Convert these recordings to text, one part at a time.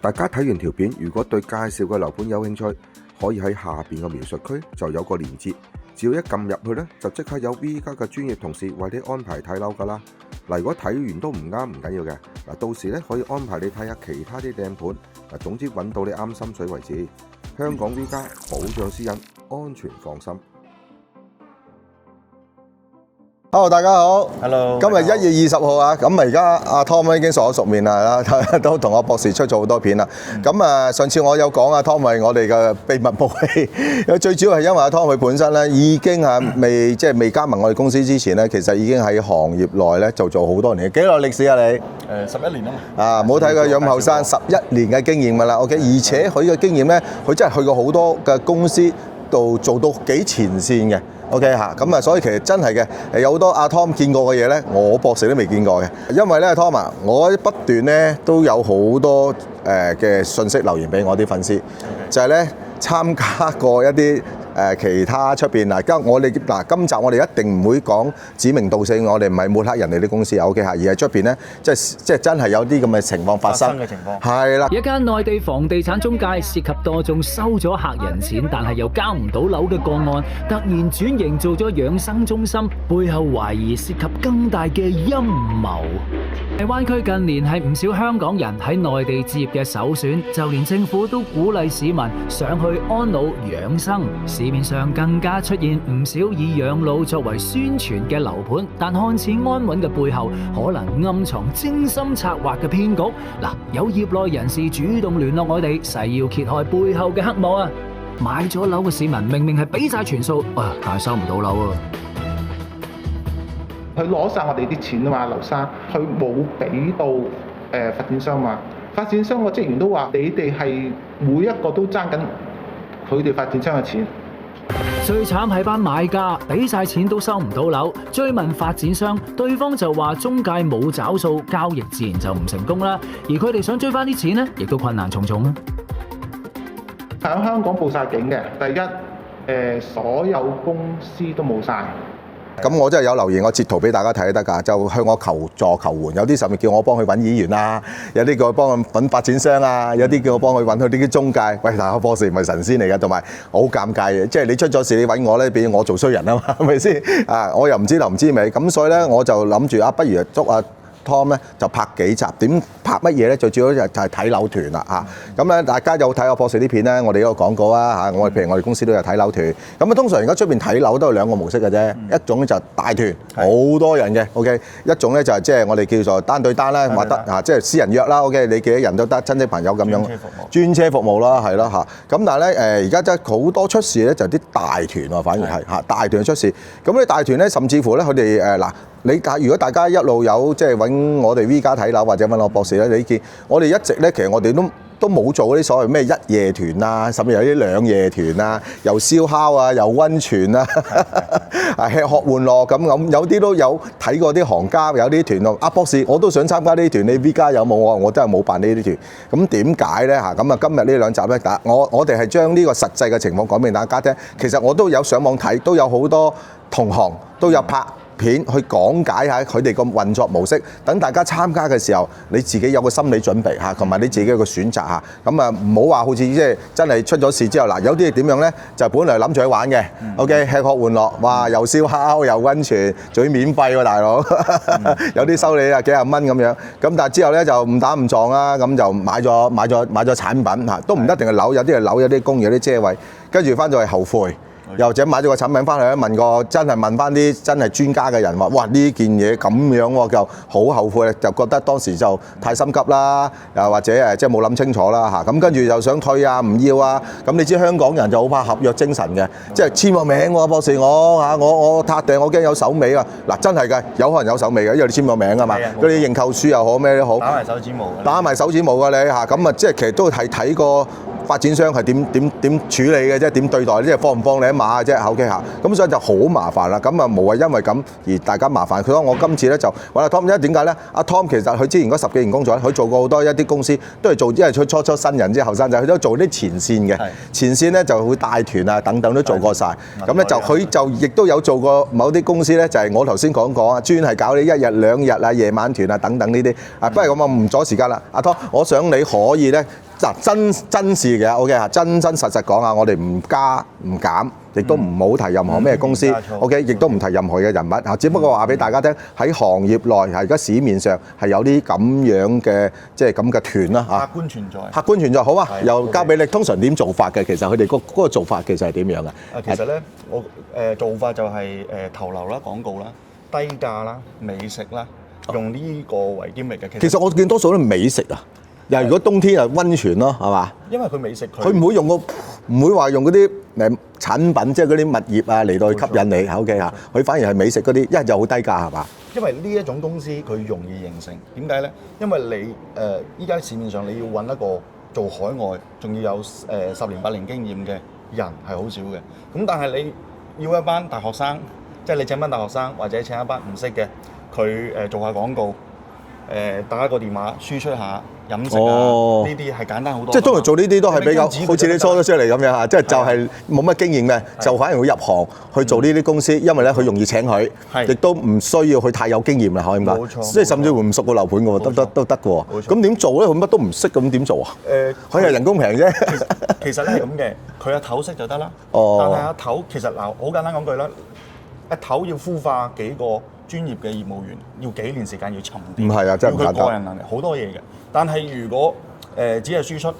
大家睇完條片，如果對介紹嘅樓盤有興趣，可以喺下邊嘅描述區就有個連結，只要一撳入去呢，就即刻有 V 家嘅專業同事為你安排睇樓噶啦。嗱，如果睇完都唔啱唔緊要嘅，嗱，到時咧可以安排你睇下其他啲靚盤，嗱，總之揾到你啱心水為止。香港 V 家保障私隱，安全放心。Hello， 大家好。Hello，今日1月20號啊，咁而家阿 Tom 已經熟面啦，都同我博士出咗好多片啦。咁上次我有講阿 Tom 係我哋嘅秘密武器，最主要係因為阿 Tom 佢本身咧已經係未加盟我哋公司之前咧，其實已經喺行業內咧就做好多年。幾耐歷史啊你？11年啊嘛。啊，冇睇佢咁後生，11年嘅經驗㗎啦。OK， 而且佢嘅經驗咧，佢真係去過好多嘅公司度做到幾前線嘅。OK 嚇，咁所以其實真係嘅，有好多阿 Tom 見過嘅嘢咧，我博士都未見過嘅。因為咧 Tom 啊，我不斷咧都有好多嘅信息留言俾我啲粉絲，就係咧參加過一啲其他出邊嗱，今集我哋一定唔會講指名道姓，我哋唔係抹黑人哋啲公司 OK 嚇，而係出邊咧即係真係有啲咁嘅情況發生嘅情況。係啦，一間內地房地產中介涉及多宗收咗客人錢，但係又交唔到樓嘅個案，突然轉型做咗養生中心，背後懷疑涉及更大嘅陰謀。大灣區近年係唔少香港人喺內地置業嘅首選，就連政府都鼓勵市民上去安老養生。市面上更加出現唔少以養老作為宣傳嘅樓盤，但看似安穩嘅背後，可能暗藏精心策劃嘅騙局。嗱，有業內人士主動聯絡我哋，誓要揭開背後嘅黑幕啊！買咗樓嘅市民明明係俾晒全數，但係收唔到樓啊！佢攞晒我哋啲錢啊嘛，劉生，佢冇俾到發展商嘛。發展商個職員都話：你哋係每一個都爭緊佢哋發展商嘅錢。最慘係班買家俾晒錢都收唔到樓，追問發展商，對方就話中介冇找數，交易自然就唔成功啦。而佢哋想追翻啲錢呢，亦都困難重重啊！喺香港報晒警嘅，第一所有公司都冇晒。咁我真係有留言，我截圖俾大家睇得㗎，就向我求助求援。有啲甚至叫我幫佢揾議員啊，有啲叫我幫佢揾發展商啊，有啲叫我幫佢揾佢啲中介。喂，大家博士唔係神仙嚟㗎，同埋好尷尬嘅，即係你出咗事你揾我咧，變我做衰人啊嘛，係咪先？啊，我又唔知頭唔知尾，咁所以咧我就諗住不如捉阿Tom 咧就拍幾集，點拍乜嘢咧？最主要就係睇樓團啦嚇。咁咧大家有睇我博士啲片咧，我哋都有講過啊嚇。譬如我哋公司都有睇樓團。咁通常而家出邊睇樓都有兩個模式嘅啫。一種咧就大團，好多人嘅 OK。一種咧就係即係我哋叫做單對單啦，或得嚇，即係私人約啦 OK。你幾多人都得，親戚朋友咁樣。專車服務啦，係啦嚇。咁但係咧而家真係好多出事咧，就啲大團喎，反而係嚇大團出事。咁啲大團咧，甚至乎咧佢哋如果大家一路有即係揾我哋 V 家睇樓或者揾我博士咧，你見我哋一直咧，其實我哋都冇做嗰啲所謂咩一夜團啊，甚至有啲兩夜團啊，又燒烤啊，又溫泉啊，吃喝玩樂咁，有啲都有睇過啲行家有啲團咯。博士我都想參加呢啲團，你 V 家有冇？我真係冇辦呢啲團。咁點解咧嚇？咁啊今日呢兩集咧，我哋係將呢個實際嘅情況講俾大家聽。其實我都有上網睇，都有好多同行都有拍片去講解下佢哋個運作模式，等大家參加嘅時候，你自己有個心理準備嚇，同埋你自己有個選擇嚇。咁啊唔好話好似即係真係出咗事之後嗱，有啲係點樣咧？就本來諗住去玩嘅，OK 吃喝玩樂，哇又燒烤又溫泉，仲要免費喎大佬，有啲收你幾廿蚊咁樣。咁但係之後咧就誤打誤撞啦，咁就買咗產品嚇，都唔一定係樓，有啲係樓，有啲公寓，有啲車位，跟住翻到去後悔。又或者買咗個產品翻去咧，問翻啲真係專家嘅人話：哇呢件嘢咁樣喎，就好後悔，就覺得當時就太心急啦，又或者即係冇諗清楚啦嚇。咁跟住又想退啊，唔要啊。咁你知香港人就好怕合約精神嘅，即係簽個名喎，博士我撻訂，我驚有手尾啊。嗱真係嘅，有可能有手尾嘅，因為你簽個名啊嘛。嗰啲認購書又好咩都好，打埋手指模㗎。打埋手指模㗎你嚇，咁啊即係其實都係睇過發展商係點處理嘅啫，點對待，即係放唔放你一馬嘅啫，OK嚇。咁所以就好麻煩啦。咁啊無謂因為咁而大家麻煩。佢話我今次咧就揾阿 Tom，因為點解咧？阿 Tom 其實佢之前嗰10幾年工作咧，佢做過好多一啲公司，都係做因為佢初新人即係後生仔，佢都做啲前線嘅。前線咧就會帶團啊等等都做過晒。咁咧就佢就亦都有做過某啲公司咧，就係我頭先講過啊，專係搞你1日2日啊夜晚團啊等等呢啲。不過咁啊唔阻時間啦，阿 Tom，我想你可以咧嗱真事嘅 OK 啊，真實講啊，我哋唔加唔減，亦都唔好提任何咩公司，OK， 亦都唔提任何嘅人物嚇，只不過話俾大家聽喺行業內係而家市面上係有啲咁樣嘅即係咁嘅團啦嚇。客觀存在。客觀存在好啊，係又交俾你。通常點做法嘅？其實佢哋嗰個做法其實係點樣嘅？其實咧，我做法就係投流啦、廣告啦、低價啦、美食啦，用呢個為兼力嘅。其實我見多數都係美食啊。又如果冬天啊溫泉咯，係嘛？因為佢美食佢唔會用唔會話用嗰啲產品，即係嗰啲物業啊嚟到去吸引你，OK嚇。佢反而係美食嗰啲，一係就好低價係嘛？因為呢一種公司佢容易形成，點解咧？因為你依家市面上你要揾一個做海外，仲要有10年8年經驗嘅人係好少嘅。咁但係你要一班大學生，即係你請班大學生或者請一班唔識嘅，佢做下廣告，打個電話輸出下飲食啊，呢啲係簡單好多。即係通常做呢啲都係比較好似你初咗出嚟咁樣嚇，即係就係冇乜經驗嘅，就反而會入行去做呢啲公司，因為咧佢容易請佢，亦都唔需要佢太有經驗啦，可以咁講。即係甚至乎唔熟個樓盤嘅喎，都得嘅喎。咁點做咧？佢乜都唔識咁點做啊？佢係人工平啫。其實咧係咁嘅，佢阿頭識就得啦。但係阿頭其實嗱，好簡單講句啦，阿頭要孵化幾個專業嘅業務員，要幾年時間要沉澱。唔係啊，真係唔簡單。要佢個人能力好多嘢嘅。但係如果只係輸出，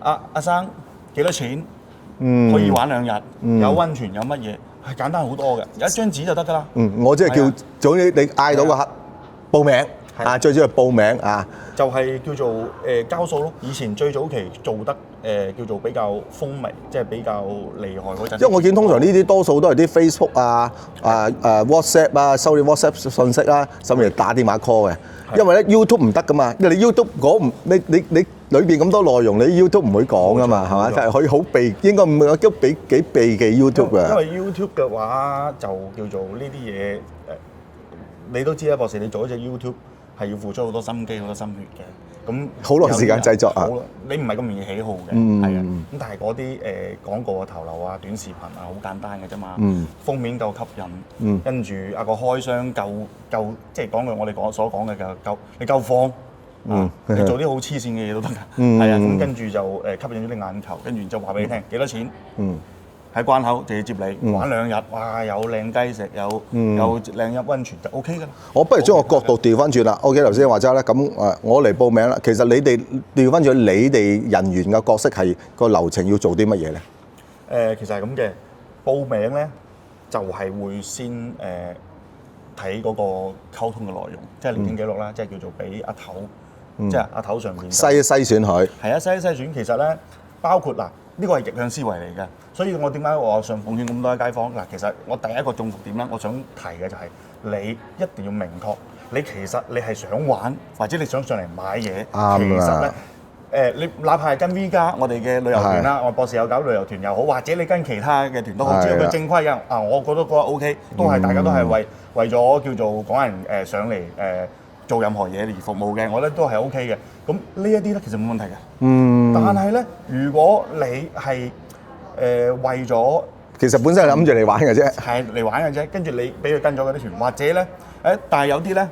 阿生幾多錢，可以玩2日，有溫泉有乜嘢，係簡單好多嘅，有一張紙就得㗎啦。我即係叫總之你嗌到個客報名啊，最主要係報名啊，就係叫做交數咯。以前最早期做得叫做比較風靡，即係比較厲害嗰陣。因為我見通常呢啲多數都係啲 Facebook 啊、WhatsApp 啊，收啲 WhatsApp 信息啦，甚至係打電話 call 嘅。因為咧 YouTube 唔得噶嘛，因為你 YouTube 講唔你裏邊咁多內容，你 YouTube 唔會講噶嘛，係嘛？就係可以好避，應該唔係都幾避忌 YouTube 嘅。因為 YouTube 嘅話就叫做呢啲嘢你都知啦，博士，你做一隻 YouTube 係要付出好多心機、好多心血嘅。咁好耐時間製作啊！你唔係咁容易喜好嘅，係啊。咁但係嗰啲廣告啊、投流啊、短視頻啊，好簡單嘅啫嘛。封面夠吸引，跟住個開箱夠，即係講句我哋所講嘅夠，你夠放。你做啲好黐線嘅嘢都得㗎。係啊，咁跟住就吸引咗你眼球，跟住就話俾你聽幾多錢。喺關口就要接你玩2日，哇！有靚雞食，有靚一溫泉就 OK 㗎啦。我不如將個角度調翻轉啦。OK， 頭先話齋咧，咁我嚟報名啦。其實你哋調翻轉，你哋人員嘅角色係個流程要做啲乜嘢咧？其實係咁嘅，報名咧就係會先睇嗰個溝通嘅內容，即係聊天記錄啦，即係叫做俾阿頭，即係阿頭上面篩選佢。係啊，篩選其實咧包括嗱。呢個係逆向思維嚟嘅，所以我點解我想奉勸咁多街坊嗱？其實我第一個中伏點咧，我想提嘅就係你一定要明確，你其實你係想玩，或者你想上嚟買嘢，其實咧你哪怕係跟 V 家我哋嘅旅遊團啦，我博士有搞旅遊團又好，或者你跟其他嘅團都好，只要佢正規嘅我覺得嗰個 OK， 都係大家都係為咗叫做港人上嚟做任何嘢而服務嘅，我覺得都係 OK 嘅。咁呢一啲咧其實冇問題嘅。但係咧，如果你係為咗，其實本身係諗住嚟玩嘅啫，係嚟玩嘅啫。跟住你俾佢跟咗嗰啲團，或者咧但係有啲咧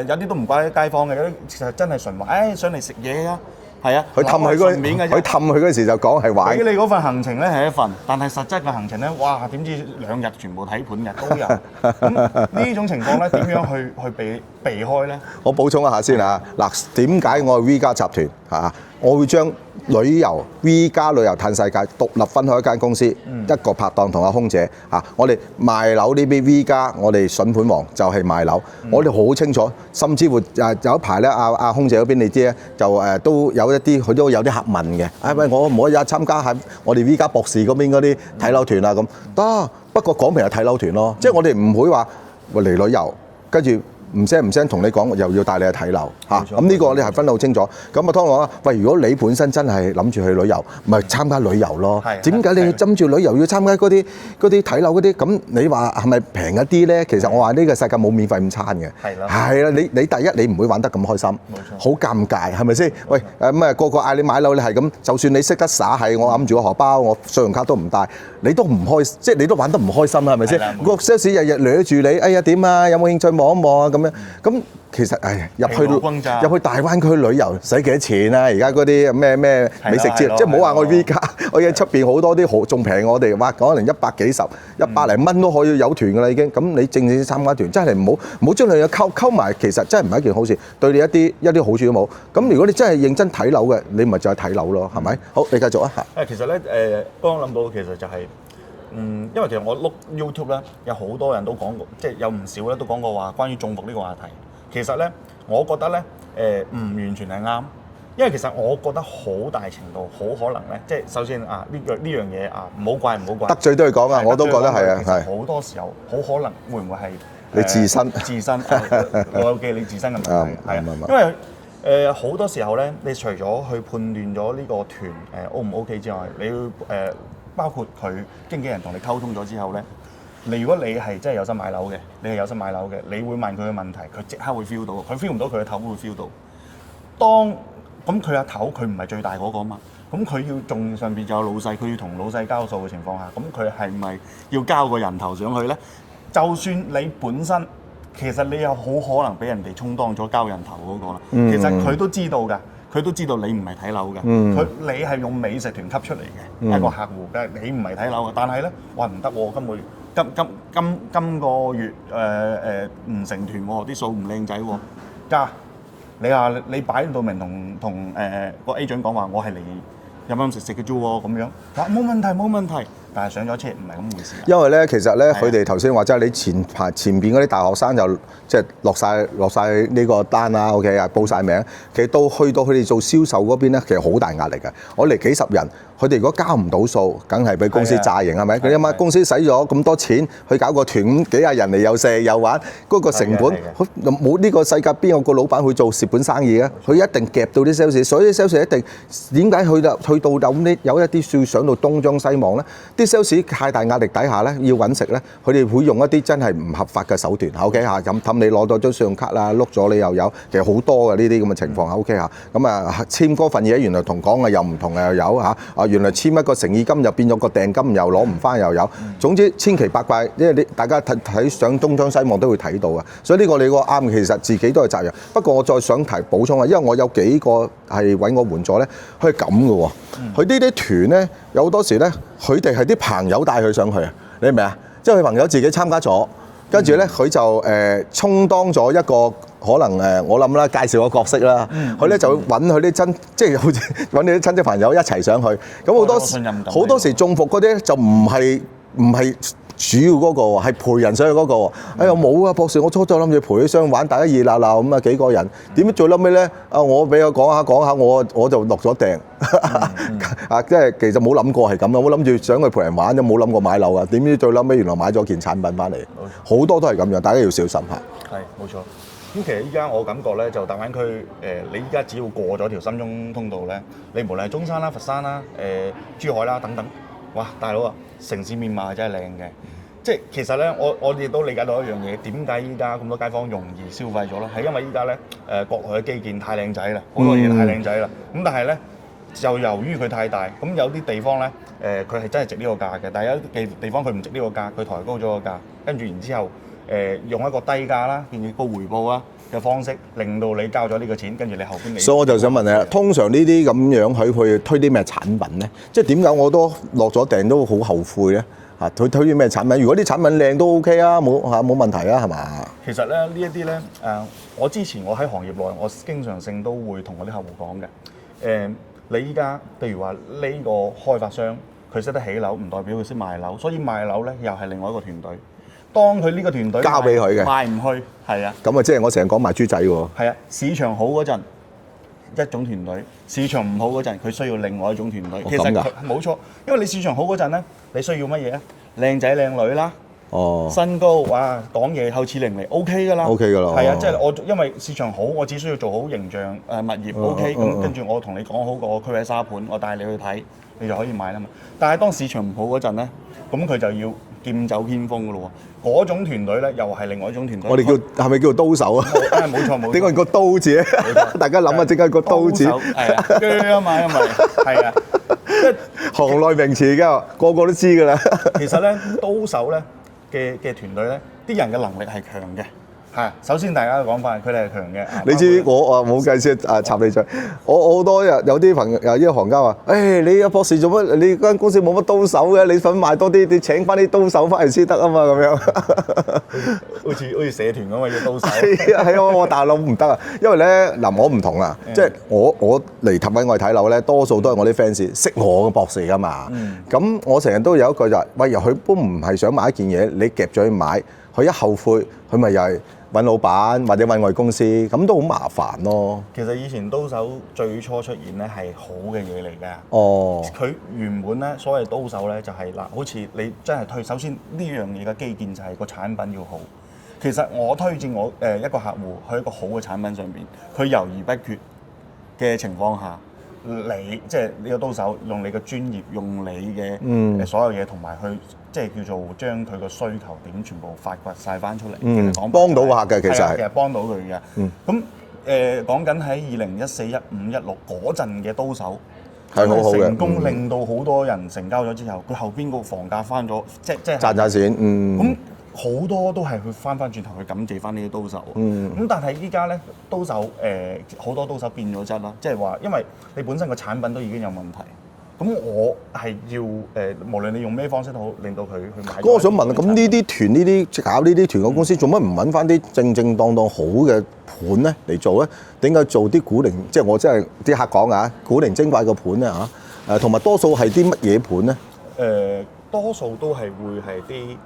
有啲都唔怪街坊嘅，有啲其實真係純話，上嚟食嘢啊。係啊，佢氹佢嗰時就講係玩。俾你嗰份行程咧係一份，但係實質嘅行程咧，哇！點知2日全部睇盤日都有。咁呢種情況咧，點樣去避開咧？我補充一下先啊！嗱，點解我係 V 家集團嚇？我會將旅遊 V 家旅遊嘆世界獨立分開一間公司，一個拍檔同阿空姐嚇。我哋賣樓呢邊 V 家，我哋筍盤王就係賣樓。我哋好清楚，甚至乎有一排咧，阿空姐嗰邊你知咧，就都有一啲佢都有啲客問嘅。喂，我唔可以參加喺我哋 V 家博士嗰邊嗰啲睇樓團啊咁得。不過講明係睇樓團咯，即係我哋唔會話嚟旅遊跟住。唔聲同你講，又要帶你去睇樓嚇，咁呢個你係分得好清楚。咁啊，當我話喂，如果你本身真係諗住去旅遊，咪參加旅遊咯。點解你要針住旅遊要參加嗰啲睇樓嗰啲？咁你話係咪平一啲咧？其實我話呢個世界冇免費午餐嘅。係啦。係啦，你第一你唔會玩得咁開心，冇錯，好尷尬係咪先？喂咁啊，個嗌你買樓，你係咁，就算你識得耍係，我揞住個荷包，我信用卡都唔帶，你都唔開，即係你都玩得唔開心啦，係咪先？個 sales 日日掠住你，哎呀點啊？有冇興趣望一望啊？咁樣。咁其實入疲勞轟炸去大灣區旅遊使幾多錢啊？而家嗰啲咩美食節，即係唔好話我 V 家，我喺出邊好多啲好仲平我哋，哇可能100幾十、100零蚊都可以有團㗎啦已經。咁你正參加團，真係唔好將兩樣溝埋，其實真係唔係一件好事，對你一啲好處都冇。咁如果你真係認真睇樓嘅，你咪就係睇樓咯，係咪？好，你繼續啊。其實咧剛諗到其實就係、因為其實我碌 YouTube 咧，有好多人都講過，即係有唔少咧都講過話關於中伏呢個話題。其實咧，我覺得咧唔完全係啱，因為其實我覺得好大程度好可能咧，即係首先呢樣嘢唔好怪得罪都要講啊，我都覺得係啊，係好多時候好可能會唔會係你自身老友記你自身嘅問題係啊，因為好多時候咧，你除咗去判斷咗呢個團O 唔 OK 之外，你要包括佢經紀人同你溝通咗之後咧，如果你係真係有心買樓嘅，你係有心買樓嘅，你會問佢嘅問題，佢即刻會 feel 到，佢 feel 唔到佢嘅頭會 feel 到。咁佢阿頭佢唔係最大嗰個啊嘛，咁佢要仲上邊就有老細，佢要同老細交數嘅情況下，咁佢係咪要交個人頭上去咧？就算你本身其實你有好可能俾人哋充當咗交人頭嗰個啦，其實佢都知道㗎。佢都知道你唔係睇樓嘅，你係用美食團吸出嚟嘅一個客戶，但係你唔係睇樓嘅。但係咧，話唔得喎，今個月唔成團喎，啲數唔靚仔喎，加你話你擺到明同個 agent 講話，我係嚟飲食嘅啫喎，咁樣話冇問題，但係上咗車唔係咁回事。因為咧，其實咧，佢哋頭先話即係你前邊嗰啲大學生就即係落晒呢個單啦 ，OK 啊，報晒名。其實去到佢哋做銷售嗰邊咧，其實好大壓力嘅。我嚟幾十人，佢哋如果交唔到數，梗係俾公司炸型係咪？佢諗下公司使咗咁多錢去搞個團，幾廿人嚟又食又玩，嗰個成本冇呢個世界邊有個老闆去做蝕本生意嘅？佢一定夾到啲 sales， 所以啲 sales 一定點解去到有一啲要上到東張西望咧？啲 sales 太大壓力底下咧，要揾食咧，佢哋會用一啲真係唔合法嘅手段。OK 嚇，氹你攞到張信用卡啦，碌咗你又有，其實好多嘅呢啲咁嘅情況。OK 嚇，咁簽嗰份嘢原來同講嘅又唔同又有嚇，原來簽一個誠意金又變咗個訂金又攞唔翻又有。總之千奇百怪，因為你大家睇上東張西望都會睇到嘅。所以呢個你個啱，其實自己都係責任。不過我再想補充啊，因為我有幾個係揾我援助咧，佢係咁嘅喎。佢呢啲團咧，有好多時咧，佢哋係啲朋友帶佢上去啊，你明唔明啊？即係佢朋友自己參加咗，跟住咧佢就充當咗一個可能我諗啦，介紹個角色啦。佢咧就揾佢啲即係好似揾你啲親戚朋友一齊上去。咁好多時中伏嗰啲就唔係主要嗰個喎，係陪人上去嗰個喎。哎呀冇啊，博士，我初初諗住陪佢上去玩，大家熱鬧鬧咁啊幾個人，點知最嬲尾咧？我俾我講下，我就落咗訂。即係其實冇諗過係咁啊！我諗住想去陪人玩，都冇諗過買樓啊！點知最嬲尾原來買咗件產品翻嚟，好多都係咁樣，大家要小心下。係冇錯。咁其實依家我感覺咧，就大灣區你依家只要過咗條深中通道咧，你無論係中山啦、佛山啦、珠海啦等等，哇！大佬啊，城市面貌係真係靚嘅。即係其實咧，我哋都理解到一樣嘢，點解依家咁多街坊容易消費咗咧？係因為依家咧國內嘅基建太靚仔啦，好多嘢太靚仔啦。咁但係咧，就由於佢太大，咁有啲地方咧佢係真係值呢個價嘅，但係有啲地方佢唔值呢個價，佢抬高咗個價，跟住然之後用一個低價啦，變咗高回報啦嘅方式，令到你交咗呢個錢，跟住你後邊所以我就想問你啦，通常呢啲咁樣去推啲咩產品咧？即係點解我都落咗訂都好後悔咧？佢推啲咩產品？如果啲產品靚都 OK 啊，冇問題啊，係嘛？其實咧呢一啲咧我之前我喺行業內，我經常性都會同我啲客戶講嘅。你依家譬如話呢個開發商，佢識得起樓，唔代表佢識賣樓，所以賣樓咧又係另外一個團隊。當佢呢個團隊交俾佢嘅賣唔去，係啊。咁啊，即係我成日講賣豬仔喎。係啊，市場好嗰陣一種團隊，市場唔好嗰陣佢需要另外一種團隊。其實冇錯，因為你市場好嗰陣咧，你需要乜嘢啊？靚仔靚女啦，身高哇，講嘢口齒伶俐 OK 㗎啦，OK 㗎啦。係啊，即係我因為市場好，我只需要做好形象物業 OK，咁跟住我同你講好個區位沙盤，我帶你去睇，你就可以買啦嘛。但係當市場唔好嗰陣咧，咁佢就要劍走偏鋒㗎咯喎。嗰種團隊咧，又係另外一種團隊。我哋係咪叫刀手啊？冇錯。點解個刀字咧？大家諗下，點解個刀字？係啊，鋸啊嘛，因為係啊，行內名詞㗎，個個都知㗎啦。其實咧，刀手咧嘅團隊咧，啲人嘅能力係強嘅，係，首先大家嘅講法，佢哋係強嘅。你知我冇計先插你嘴。我好多有啲朋友有啲行家話：，你阿博士做乜？你間公司冇乜刀手嘅，你份賣多啲，你請翻啲刀手翻嚟先得啊嘛，咁樣。好似社團咁啊，要刀手。係啊，我大佬唔得啊，因為咧嗱，我唔同啊，即係我嚟揾我睇樓咧，多數都係我啲 fans 識我嘅博士噶嘛。咁我成日都有一句就係：，喂，佢都唔係想買一件嘢，你夾咗去買，佢一後悔，佢咪又係揾老闆或者揾我哋公司，咁都好麻煩咯。其實以前刀手最初出現咧係好嘅嘢嚟㗎。哦，佢原本咧所謂刀手咧就係嗱，好似你真係推，首先呢樣嘢嘅基建就係個產品要好。其實我推薦我一個客戶去一個好嘅產品上邊，佢猶豫不決嘅情況下，你即係呢個刀手用你嘅專業，用你嘅所有嘢，同埋去即係叫做將佢個需求點全部發掘晒翻出嚟。其實講幫到客嘅其實係其實幫到佢嘅。咁講緊喺2014、15、16嗰陣嘅刀手。係好好嘅，成功令到好多人成交咗之後，佢後邊個房價翻咗，即係賺晒錢。咁好多都係去翻轉頭去感謝翻呢啲刀手。咁但係依家咧，刀手好多刀手變咗質啦，即係話因為你本身個產品都已經有問題。咁我係要無論你用咩方式都好，令到佢去買。我想問啊，咁呢啲團、呢啲搞呢啲團嘅公司，做乜唔揾翻啲正正當當好嘅盤咧嚟做咧？點解做啲古靈？即係我真係啲客講啊，古靈精怪嘅盤咧嚇。同埋多數係啲乜嘢盤咧？多數都係會係啲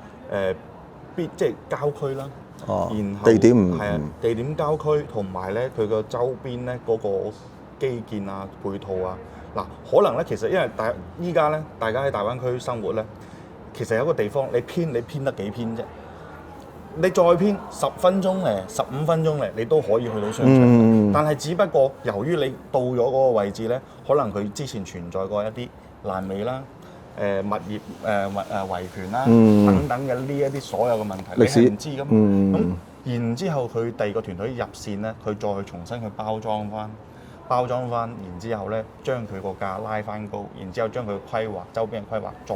即係郊區啦。然後地點唔係啊，地點郊區同埋咧佢個周邊咧嗰個基建啊、配套啊。嗱，可能咧，其實因為依家咧，大家喺大灣區生活咧，其實有個地方你偏得幾偏啫？你再偏10分鐘嚟、15分鐘嚟，你都可以去到商場。但係只不過由於你到咗嗰個位置咧，可能佢之前存在過一啲爛尾啦、物業維權啦等等嘅呢一啲所有嘅問題，歷史你係唔知㗎嘛。咁然之後佢第二個團隊入線咧，佢再去重新去包裝翻，然之後咧將佢個價拉翻高，然之後將佢規劃周邊嘅規劃再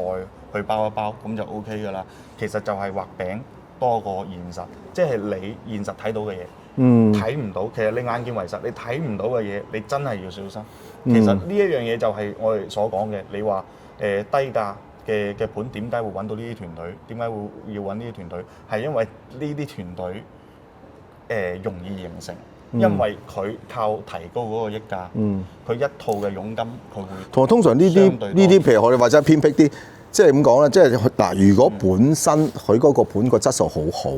去包一包，咁就 OK 㗎啦。其實就係畫餅多過現實，即係你現實睇到嘅嘢，睇唔到。其實你眼見為實，你睇唔到嘅嘢，你真係要小心。其實呢一樣嘢就係我哋所講嘅，你話低價嘅盤點解會揾到呢啲團隊？點解會要揾呢啲團隊？係因為呢啲團隊容易形成。因為佢靠提高嗰個溢價，佢一套嘅佣金佢會同埋通常呢啲譬如我哋或者偏僻啲，即係咁講啦，即係嗱，如果本身佢嗰個盤個質素好好，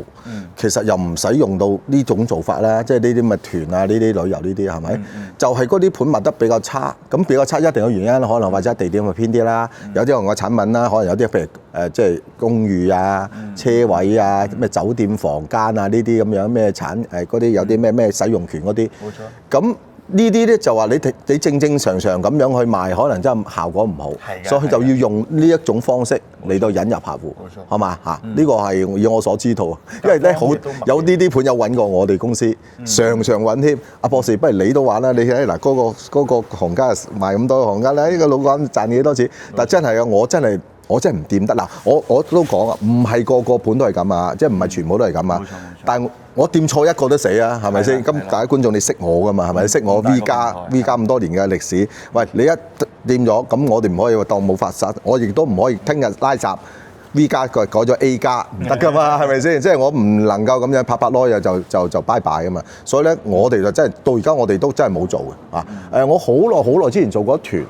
其實又唔使用到呢種做法啦，即係呢啲咪團啊，呢啲旅遊呢啲係咪？就係嗰啲盤賣得比較差，咁比較差一定有原因，可能或者地點會偏啲啦，有啲可能個產品啦，可能有啲譬如即係公寓啊、車位啊、咩酒店房間啊呢啲咁樣咩嗰啲有啲咩使用權嗰啲，冇錯。咁呢啲咧就話你正正常常咁樣去賣，可能真係效果唔好，所以佢就要用呢一種方式嚟到引入客戶，係嘛嚇？呢個係以我所知道，因為咧好有呢啲盤有揾過我哋公司，常常揾添。阿博士，不如你都玩啦！你睇嗱嗰個行家賣咁多行家咧，呢個老闆賺幾多錢？但真係啊，我真係唔掂得嗱，我都講啊，唔係個個盤都係咁啊，即係唔係全部都係咁啊。但係我掂錯一個都死啊，係咪先？咁大家觀眾你識我㗎嘛？係咪？識我 V 加咁多年嘅歷史。喂，你一掂咗，咁我哋唔可以當冇發生，我亦都唔可以聽日拉閘 V 加改咗 A 加唔得㗎嘛？係咪先？即係我唔能夠咁樣拍攞就拜拜㗎嘛。所以咧，我哋就真係到而家我哋都真係冇做嘅啊。我好耐之前做過一團。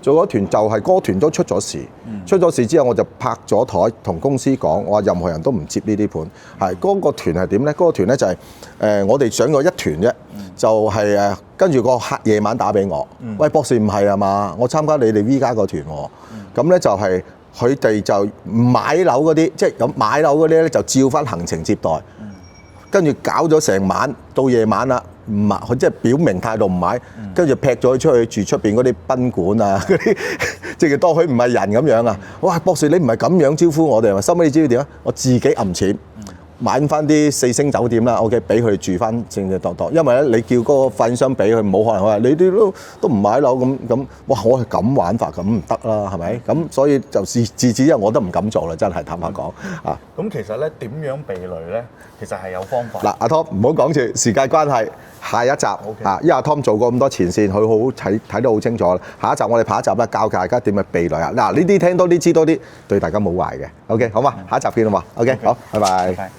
就係嗰團都出咗事，出咗事之後我就拍咗台同公司講，我話任何人都唔接呢啲盤。係嗰個團係點咧？嗰個團咧就係我哋上咗一團啫，就係跟住個客夜晚打俾我，喂，博士唔係啊嘛，我參加你哋 V 加個團喎，咁咧就係佢哋就買樓嗰啲，即係咁買樓嗰啲咧就照翻行程接待，跟住搞咗成晚到夜晚啦。唔買，佢即係表明態度唔買，跟住劈咗佢出去住出邊嗰啲賓館啊，嗰啲即係當佢唔係人咁樣啊！哇，博士你唔係咁樣招呼我哋，收尾你知唔知點啊？我自己揞錢，買翻啲4星酒店啦 ，OK， 俾佢住翻正正當當。因為咧，你叫嗰個發展商俾佢，冇可能話你哋都唔買樓咁，哇！我係咁玩法咁唔得啦，係咪？咁所以就自此之後我都唔敢做啦，真係坦白講啊。咁其實咧點樣避雷咧？其實係有方法。嗱，阿 Tom 唔好講住，時間關係，下一集啊，因為阿 Tom 做過咁多前線，佢好睇得好清楚啦。下一集我哋下一集咧教大家點樣避雷啊！嗱，呢啲聽多啲知多啲，對大家冇壞嘅。OK， 好嘛，下一集見啦嘛。OK， 好，拜拜。